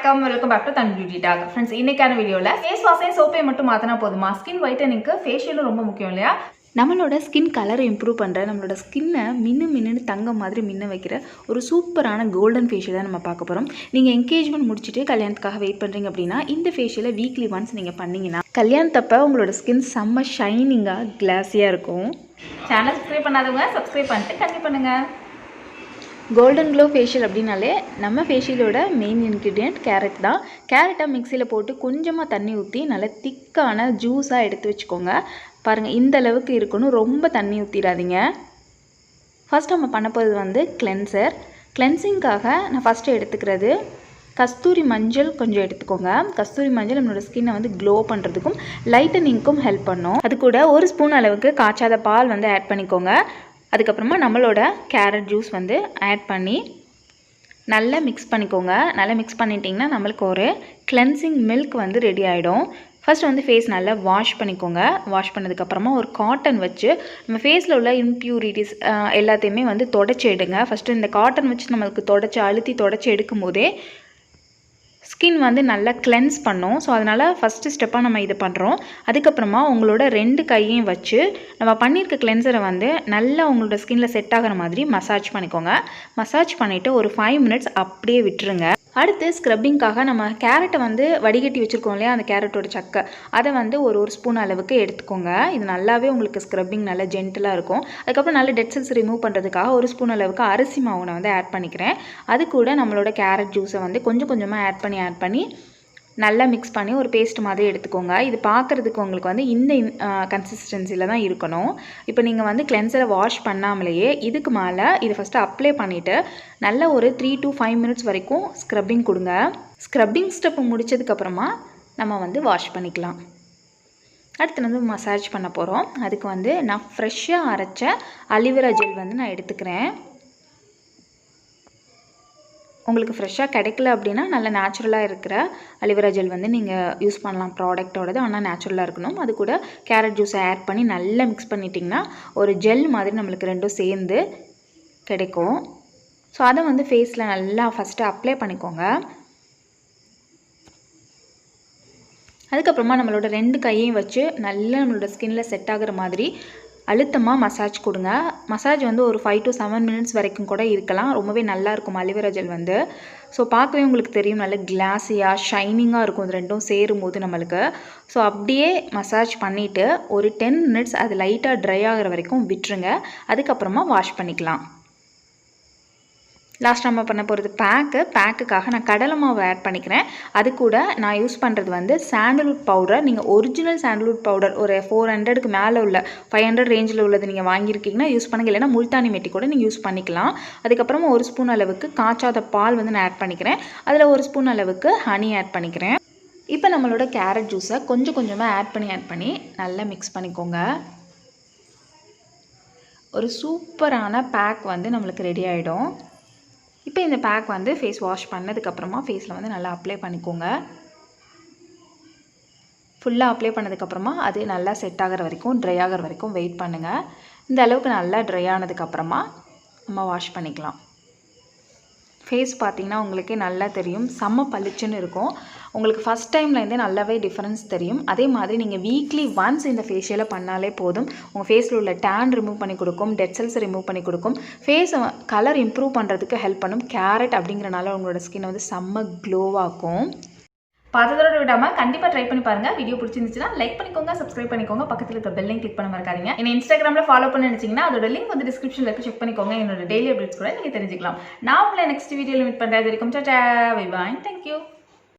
வணக்கம், welcome back to தன் beauty talk. Friends, இன்னைக்கான வீடியோவில் ஃபேஸ் வாஷையும் சோப்பையும் மட்டும் மாற்றினா போதுமா? ஸ்கின் வைட்டனிங்க்கு ஃபேஷியலும் ரொம்ப முக்கியம் இல்லையா? நம்மளோட ஸ்கின் கலரை இம்ப்ரூவ் பண்ணுற, நம்மளோட ஸ்கின்னை மின்னு தங்கம் மாதிரி மின்ன வைக்கிற ஒரு சூப்பரான கோல்டன் ஃபேஷியல் தான் நம்ம பார்க்க போகிறோம். நீங்கள் என்கேஜ்மெண்ட் முடிச்சுட்டு கல்யாணத்துக்காக வெயிட் பண்ணுறீங்க அப்படின்னா இந்த ஃபேஷியலை வீக்லி ஒன்ஸ் நீங்கள் பண்ணிங்கன்னா கல்யாணத்தப்போ உங்களோட ஸ்கின் செம்ம ஷைனிங்காக கிளாஸியாக இருக்கும். சேனல் சப்ஸ்கிரைப் பண்ணாதவங்க சப்ஸ்கிரைப் பண்ணிட்டு கண்டிப்பாக பண்ணுங்கள். கோல்டன் க்ளோ ஃபேஷியல் அப்படின்னாலே நம்ம ஃபேஷியலோட மெயின் இன்க்ரீடியன்ட் கேரட் தான். கேரட்டை மிக்சியில் போட்டு கொஞ்சமாக தண்ணி ஊற்றி நல்லா திக்கான ஜூஸாக எடுத்து வச்சுக்கோங்க. பாருங்கள், இந்த அளவுக்கு இருக்கணும், ரொம்ப தண்ணி ஊற்றிடாதீங்க. ஃபஸ்ட் நம்ம பண்ண போகிறது கிளென்சர். கிளென்சிங்காக நான் ஃபஸ்ட்டு எடுத்துக்கிறது கஸ்தூரி மஞ்சள் கொஞ்சம் எடுத்துக்கோங்க. கஸ்தூரி மஞ்சள் நம்மளோட ஸ்கின்னை க்ளோ பண்ணுறதுக்கும் லைட்டனிங்க்கும் ஹெல்ப் பண்ணும். அது கூட ஒரு ஸ்பூன் அளவுக்கு காய்ச்சாத பால் ஆட் பண்ணிக்கோங்க. அதுக்கப்புறமா நம்மளோட கேரட் ஜூஸ் ஆட் பண்ணி நல்லா மிக்ஸ் பண்ணிக்கோங்க. நல்லா மிக்ஸ் பண்ணிட்டிங்கன்னா நம்மளுக்கு ஒரு கிளென்சிங் மில்க் ரெடி ஆகிடும். ஃபஸ்ட் ஃபேஸ் நல்லா வாஷ் பண்ணிக்கோங்க. வாஷ் பண்ணதுக்கப்புறமா ஒரு காட்டன் வச்சு நம்ம ஃபேஸில் உள்ள இம்ப்யூரிட்டிஸ் எல்லாத்தையுமே தொடச்சி எடுங்க. ஃபஸ்ட்டு இந்த காட்டன் வச்சு நம்மளுக்கு அழுத்தி தொடச்சி எடுக்கும் போதே ஸ்கின் நல்லா கிளென்ஸ் பண்ணும். ஸோ அதனால் ஃபஸ்ட்டு ஸ்டெப்பாக நம்ம இதை பண்ணுறோம். அதுக்கப்புறமா உங்களோட 2 கையையும் வச்சு நம்ம பண்ணியிருக்க கிளென்சரை நல்லா உங்களோட ஸ்கின்னில் செட் ஆகிற மாதிரி மசாஜ் பண்ணிக்கோங்க. மசாஜ் பண்ணிவிட்டு ஒரு 5 மினிட்ஸ் அப்படியே விட்டுருங்க. அடுத்து ஸ்க்ரப்பிங்காக நம்ம கேரட்டை வடிகட்டி வச்சுருக்கோம் இல்லையா, அந்த கேரட்டோட சக்கை அதை ஒரு ஸ்பூன் அளவுக்கு எடுத்துக்கோங்க. இது நல்லாவே உங்களுக்கு ஸ்க்ரப்பிங் நல்லா ஜென்டிலாக இருக்கும். அதுக்கப்புறம் நல்ல டெட் செல்ஸ் ரிமூவ் பண்ணுறதுக்காக ஒரு ஸ்பூன் அளவுக்கு அரிசி மாவு நான் ஆட் பண்ணிக்கிறேன். அது கூட நம்மளோட கேரட் ஜூஸை கொஞ்சம் கொஞ்சமாக ஆட் பண்ணி நல்லா மிக்ஸ் பண்ணி ஒரு பேஸ்ட் மாதிரி எடுத்துக்கோங்க. இது பார்க்குறதுக்கு உங்களுக்கு இந்த கன்சிஸ்டன்சியில் தான் இருக்கணும். இப்போ நீங்கள் கிளென்சரை வாஷ் பண்ணாமலேயே இதுக்கு மேலே இதை ஃபஸ்ட்டு அப்ளை பண்ணிவிட்டு நல்ல ஒரு 3 to 5 மினிட்ஸ் வரைக்கும் ஸ்க்ரப்பிங் கொடுங்க. ஸ்க்ரப்பிங் ஸ்டெப்பு முடித்ததுக்கப்புறமா நம்ம வாஷ் பண்ணிக்கலாம். அடுத்து மசாஜ் பண்ண போகிறோம். அதுக்கு நான் ஃப்ரெஷ்ஷாக அரைச்ச அலிவேரா ஜெல் நான் எடுத்துக்கிறேன். உங்களுக்கு ஃப்ரெஷ்ஷாக கிடைக்கல அப்படின்னா நல்ல நேச்சுரலாக இருக்கிற அலிவேரா ஜெல் நீங்கள் யூஸ் பண்ணலாம். ப்ராடக்டோடது ஆனால் நேச்சுரலாக இருக்கணும். அது கூட கேரட் ஜூஸை ஆட் பண்ணி நல்லா மிக்ஸ் பண்ணிட்டிங்கன்னா ஒரு ஜெல் மாதிரி நம்மளுக்கு ரெண்டும் சேர்ந்து கிடைக்கும். ஸோ அதை ஃபேஸில் நல்லா ஃபஸ்ட்டு அப்ளை பண்ணிக்கோங்க. அதுக்கப்புறமா நம்மளோட 2 கையையும் வச்சு நல்லா நம்மளோட ஸ்கின்னில் செட் ஆகிற மாதிரி அழுத்தமாக மசாஜ் கொடுங்க. மசாஜ் ஒரு 5 to 7 மினிட்ஸ் வரைக்கும் கூட இருக்கலாம். ரொம்பவே நல்லாயிருக்கும் அலிவேரா ஜெல் ஸோ பார்க்கவே உங்களுக்கு தெரியும், நல்ல கிளாஸியாக ஷைனிங்காக இருக்கும். இது ரெண்டும் சேரும்போது நம்மளுக்கு. ஸோ அப்படியே மசாஜ் பண்ணிவிட்டு ஒரு 10 மினிட்ஸ் அது லைட்டாக ட்ரை ஆகிற வரைக்கும் விட்டுருங்க. அதுக்கப்புறமா வாஷ் பண்ணிக்கலாம். லாஸ்ட் நம்ம பண்ண போகிறது பேக்குக்காக நான் கடலை மாவு ஆட் பண்ணிக்கிறேன். அது கூட நான் யூஸ் பண்ணுறது சாண்டல்வுட் பவுடர். நீங்கள் ஒரிஜினல் சாண்டல்வுட் பவுடர் ஒரு 400க்கு மேலே உள்ள 500 ரேஞ்சில் உள்ளது நீங்கள் வாங்கியிருக்கீங்கன்னா யூஸ் பண்ணுங்க. இல்லைனா முல்தானி மெட்டி கூட நீங்கள் யூஸ் பண்ணிக்கலாம். அதுக்கப்புறமா ஒரு ஸ்பூன் அளவுக்கு காய்ச்சாத பால் நான் ஆட் பண்ணிக்கிறேன். அதில் ஒரு ஸ்பூன் அளவுக்கு ஹனி ஆட் பண்ணிக்கிறேன். இப்போ நம்மளோட கேரட் ஜூஸை கொஞ்சம் கொஞ்சமாக ஆட் பண்ணி நல்லா மிக்ஸ் பண்ணிக்கோங்க. ஒரு சூப்பரான பேக் நம்மளுக்கு ரெடி ஆகிடும். இப்போ இந்த பேக் ஃபேஸ் வாஷ் பண்ணதுக்கப்புறமா ஃபேஸில் நல்லா அப்ளை பண்ணிக்கோங்க. ஃபுல்லாக அப்ளை பண்ணதுக்கப்புறமா அது நல்லா செட் ஆகிற வரைக்கும் ட்ரை ஆகிற வரைக்கும் வெயிட் பண்ணுங்கள். இந்த அளவுக்கு நல்லா ட்ரை ஆனதுக்கப்புறமா நம்ம வாஷ் பண்ணிக்கலாம். ஃபேஸ் பார்த்திங்கன்னா உங்களுக்கே நல்லா தெரியும், செம்ம பளிச்சுன்னு இருக்கும். உங்களுக்கு ஃபஸ்ட் டைம்லேருந்தே நல்லாவே டிஃப்ரென்ஸ் தெரியும். அதே மாதிரி நீங்கள் வீக்லி ஒன்ஸ் இந்த ஃபேஷியலை பண்ணாலே போதும். உங்கள் ஃபேஸில் உள்ள டேன் ரிமூவ் பண்ணி கொடுக்கும், டெட் செல்ஸை ரிமூவ் பண்ணி கொடுக்கும், ஃபேஸை கலர் இம்ப்ரூவ் பண்ணுறதுக்கு ஹெல்ப் பண்ணும். கேரட் அப்படிங்கிறனால உங்களோட ஸ்கின் செம்ம க்ளோவாகும். பார்த்ததோட விடாமல் கண்டிப்பாக ட்ரை பண்ணி பாருங்கள். வீடியோ பிடிச்சிருந்துச்சுன்னா லைக் பண்ணிக்கோங்க, சப்ஸ்கிரைப் பண்ணிக்கோங்க, பக்கத்தில் இருக்க பெல் ஐக்கன் கிளிக் பண்ண மறக்காதீங்க. என்ன இன்ஸ்டாகிராமில் ஃபாலோ பண்ண நினச்சிங்கன்னா அதோட லிங்க் டிஸ்கிரிப்ஷனில் இருக்கு, செக் பண்ணிக்கோங்க. என்னோட டெய்லி அப்டேட்ஸ் கூட நீங்கள் தெரிஞ்சுக்கலாம். நான் உங்களை நெக்ஸ்ட் வீடியோவில் மீட் பண்ணுறது வரைக்கும் டாடா பை பாய், தேங்க்யூ.